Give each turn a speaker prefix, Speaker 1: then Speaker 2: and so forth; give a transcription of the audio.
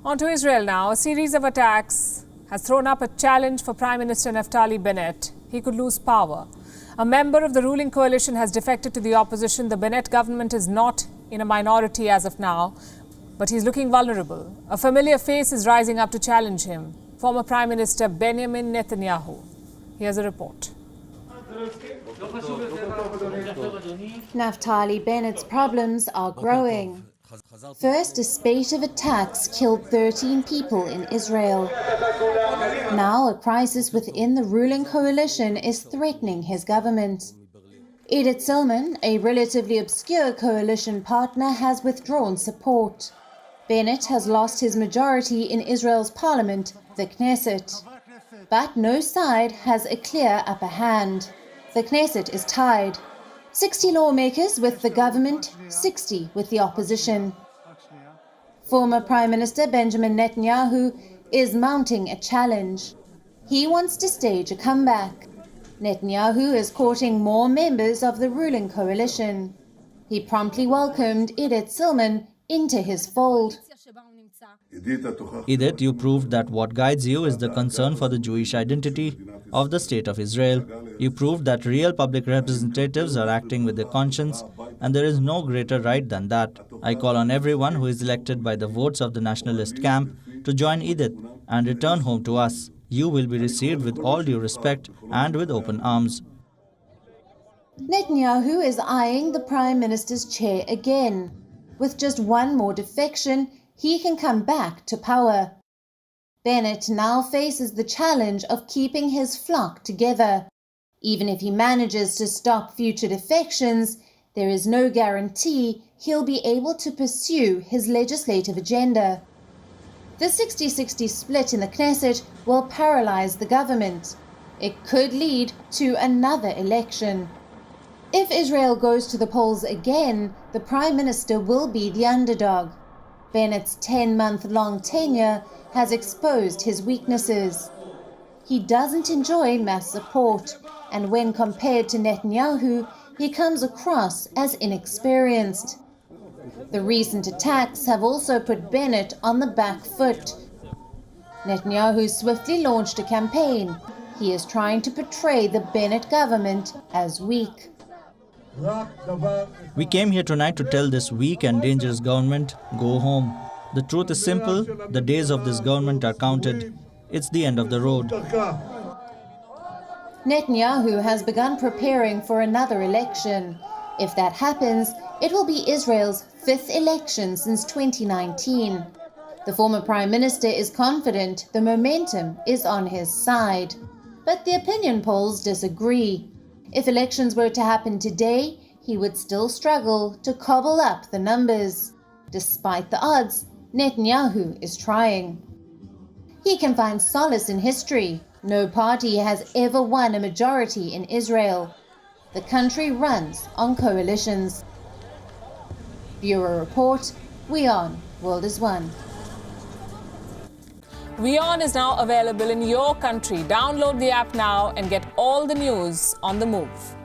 Speaker 1: On to Israel now. A series of attacks has thrown up a challenge for Prime Minister Naftali Bennett. He could lose power. A member of the ruling coalition has defected to the opposition. The Bennett government is not in a minority as of now, but he's looking vulnerable. A familiar face is rising up to challenge him. Former Prime Minister Benjamin Netanyahu. Here's a report.
Speaker 2: Naftali Bennett's problems are growing. First, a spate of attacks killed 13 people in Israel. Now, a crisis within the ruling coalition is threatening his government. Edith Silman, a relatively obscure coalition partner, has withdrawn support. Bennett has lost his majority in Israel's parliament, the Knesset. But no side has a clear upper hand. The Knesset is tied. 60 lawmakers with the government, 60 with the opposition. Former Prime Minister Benjamin Netanyahu is mounting a challenge. He wants to stage a comeback. Netanyahu is courting more members of the ruling coalition. He promptly welcomed Edith Silman into his fold.
Speaker 3: Edith, you proved that what guides you is the concern for the Jewish identity of the State of Israel. You proved that real public representatives are acting with their conscience, and there is no greater right than that. I call on everyone who is elected by the votes of the nationalist camp to join Edith and return home to us. You will be received with all due respect and with open arms.
Speaker 2: Netanyahu is eyeing the Prime Minister's chair again. With just one more defection, he can come back to power. Bennett now faces the challenge of keeping his flock together. Even if he manages to stop future defections, there is no guarantee he'll be able to pursue his legislative agenda. The 60-60 split in the Knesset will paralyze the government. It could lead to another election. If Israel goes to the polls again, the Prime Minister will be the underdog. Bennett's 10-month-long tenure has exposed his weaknesses. He doesn't enjoy mass support, and when compared to Netanyahu, he comes across as inexperienced. The recent attacks have also put Bennett on the back foot. Netanyahu swiftly launched a campaign. He is trying to portray the Bennett government as weak.
Speaker 3: We came here tonight to tell this weak and dangerous government, go home. The truth is simple, the days of this government are counted. It's the end of the road.
Speaker 2: Netanyahu has begun preparing for another election. If that happens, it will be Israel's 5th election since 2019. The former Prime Minister is confident the momentum is on his side. But the opinion polls disagree. If elections were to happen today, he would still struggle to cobble up the numbers. Despite the odds, Netanyahu is trying. He can find solace in history. No party has ever won a majority in Israel. The country runs on coalitions. Bureau Report, WION World is One.
Speaker 1: WION is now available in your country. Download the app now and get all the news on the move.